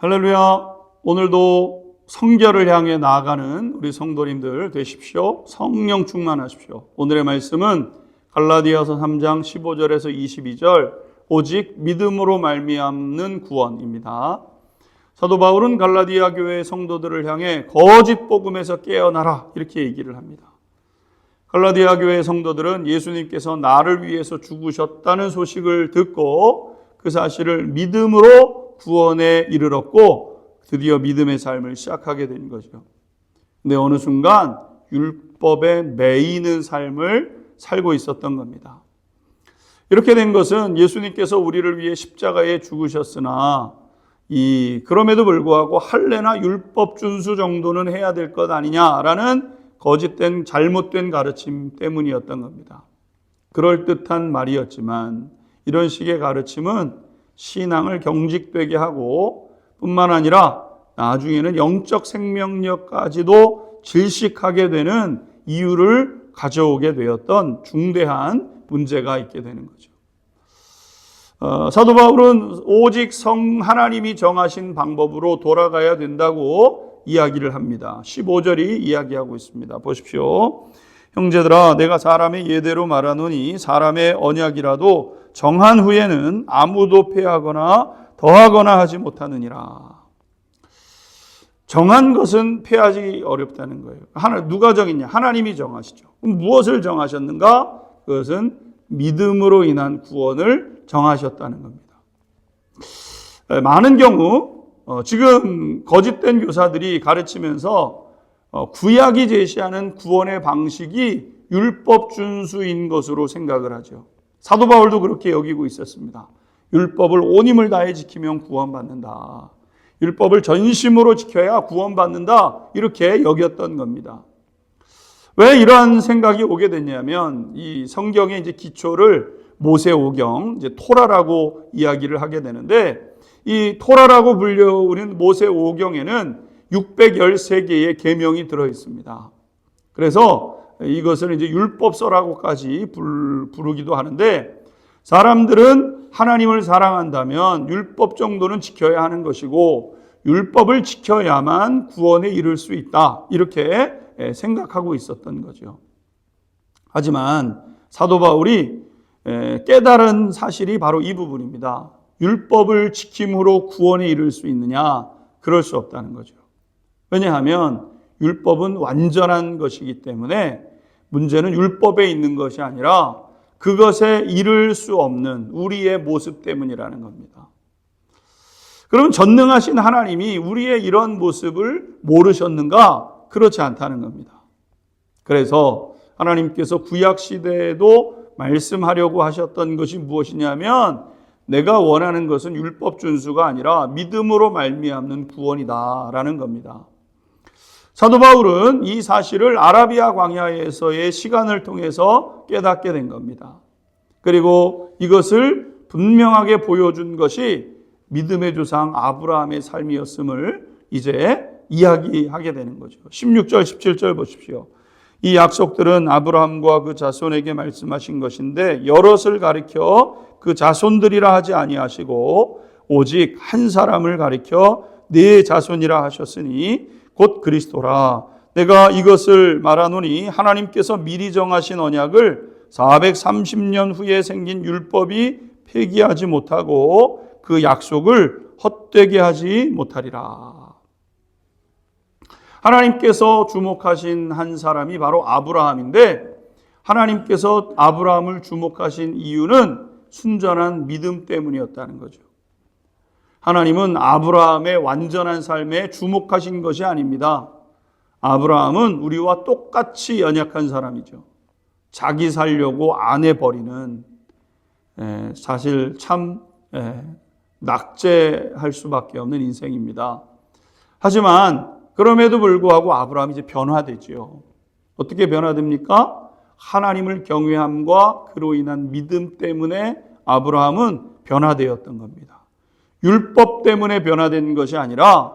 할렐루야. 오늘도 성결을 향해 나아가는 우리 성도님들 되십시오. 성령 충만하십시오. 오늘의 말씀은 갈라디아서 3장 15절에서 22절 오직 믿음으로 말미암는 구원입니다. 사도 바울은 갈라디아 교회의 성도들을 향해 거짓 복음에서 깨어나라 이렇게 얘기를 합니다. 갈라디아 교회의 성도들은 예수님께서 나를 위해서 죽으셨다는 소식을 듣고 그 사실을 믿음으로 구원에 이르렀고 드디어 믿음의 삶을 시작하게 된 거죠. 근데 어느 순간 율법에 매이는 삶을 살고 있었던 겁니다. 이렇게 된 것은 예수님께서 우리를 위해 십자가에 죽으셨으나 그럼에도 불구하고 할례나 율법 준수 정도는 해야 될 것 아니냐라는 거짓된 잘못된 가르침 때문이었던 겁니다. 그럴듯한 말이었지만 이런 식의 가르침은 신앙을 경직되게 하고 뿐만 아니라 나중에는 영적 생명력까지도 질식하게 되는 이유를 가져오게 되었던 중대한 문제가 있게 되는 거죠. 사도 바울은 오직 하나님이 정하신 방법으로 돌아가야 된다고 이야기를 합니다. 15절이 이야기하고 있습니다. 보십시오. 형제들아, 내가 사람의 예대로 말하노니 사람의 언약이라도 정한 후에는 아무도 폐하거나 더하거나 하지 못하느니라. 정한 것은 폐하기 어렵다는 거예요. 누가 정했냐? 하나님이 정하시죠. 그럼 무엇을 정하셨는가? 그것은 믿음으로 인한 구원을 정하셨다는 겁니다. 많은 경우 지금 거짓된 교사들이 가르치면서 구약이 제시하는 구원의 방식이 율법 준수인 것으로 생각을 하죠. 사도 바울도 그렇게 여기고 있었습니다. 율법을 온 힘을 다해 지키면 구원받는다. 율법을 전심으로 지켜야 구원받는다. 이렇게 여겼던 겁니다. 왜 이러한 생각이 오게 됐냐면 이 성경의 이제 기초를 모세오경, 이제 토라라고 이야기를 하게 되는데 이 토라라고 불려오는 모세오경에는 613개의 계명이 들어 있습니다. 그래서 이것을 이제 율법서라고까지 부르기도 하는데 사람들은 하나님을 사랑한다면 율법 정도는 지켜야 하는 것이고 율법을 지켜야만 구원에 이를 수 있다. 이렇게 생각하고 있었던 거죠. 하지만 사도 바울이 깨달은 사실이 바로 이 부분입니다. 율법을 지킴으로 구원에 이를 수 있느냐? 그럴 수 없다는 거죠. 왜냐하면 율법은 완전한 것이기 때문에 문제는 율법에 있는 것이 아니라 그것에 이를 수 없는 우리의 모습 때문이라는 겁니다. 그러면 전능하신 하나님이 우리의 이런 모습을 모르셨는가? 그렇지 않다는 겁니다. 그래서 하나님께서 구약 시대에도 말씀하려고 하셨던 것이 무엇이냐면 내가 원하는 것은 율법 준수가 아니라 믿음으로 말미암는 구원이다라는 겁니다. 사도 바울은 이 사실을 아라비아 광야에서의 시간을 통해서 깨닫게 된 겁니다. 그리고 이것을 분명하게 보여준 것이 믿음의 조상 아브라함의 삶이었음을 이제 이야기하게 되는 거죠. 16절, 17절 보십시오. 이 약속들은 아브라함과 그 자손에게 말씀하신 것인데 여럿을 가리켜 그 자손들이라 하지 아니하시고 오직 한 사람을 가리켜 네 자손이라 하셨으니 곧 그리스도라. 내가 이것을 말하노니 하나님께서 미리 정하신 언약을 430년 후에 생긴 율법이 폐기하지 못하고 그 약속을 헛되게 하지 못하리라. 하나님께서 주목하신 한 사람이 바로 아브라함인데 하나님께서 아브라함을 주목하신 이유는 순전한 믿음 때문이었다는 거죠. 하나님은 아브라함의 완전한 삶에 주목하신 것이 아닙니다. 아브라함은 우리와 똑같이 연약한 사람이죠. 자기 살려고 아내 버리는 사실 참 낙제할 수밖에 없는 인생입니다. 하지만 그럼에도 불구하고 아브라함이 이제 변화되지요. 어떻게 변화됩니까? 하나님을 경외함과 그로 인한 믿음 때문에 아브라함은 변화되었던 겁니다. 율법 때문에 변화된 것이 아니라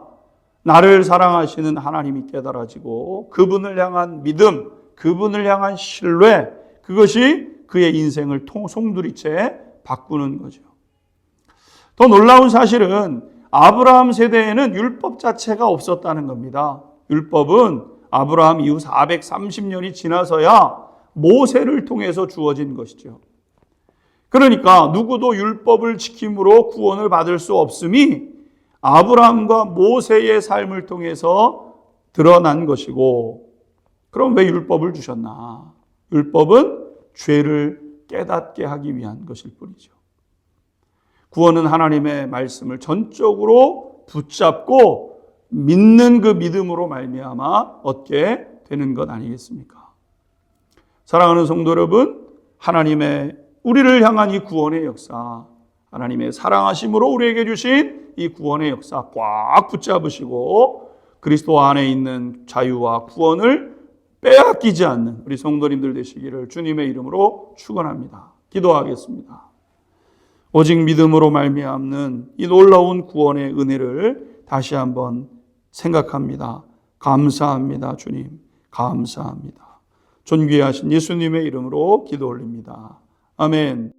나를 사랑하시는 하나님이 깨달아지고 그분을 향한 믿음, 그분을 향한 신뢰, 그것이 그의 인생을 송두리째 바꾸는 거죠. 더 놀라운 사실은 아브라함 세대에는 율법 자체가 없었다는 겁니다. 율법은 아브라함 이후 430년이 지나서야 모세를 통해서 주어진 것이죠. 그러니까 누구도 율법을 지킴으로 구원을 받을 수 없음이 아브라함과 모세의 삶을 통해서 드러난 것이고, 그럼 왜 율법을 주셨나? 율법은 죄를 깨닫게 하기 위한 것일 뿐이죠. 구원은 하나님의 말씀을 전적으로 붙잡고 믿는 그 믿음으로 말미암아 얻게 되는 것 아니겠습니까? 사랑하는 성도 여러분, 하나님의 우리를 향한 이 구원의 역사, 하나님의 사랑하심으로 우리에게 주신 이 구원의 역사 꽉 붙잡으시고 그리스도 안에 있는 자유와 구원을 빼앗기지 않는 우리 성도님들 되시기를 주님의 이름으로 축원합니다. 기도하겠습니다. 오직 믿음으로 말미암는 이 놀라운 구원의 은혜를 다시 한번 생각합니다. 감사합니다. 주님, 감사합니다. 존귀하신 예수님의 이름으로 기도 올립니다. 아멘.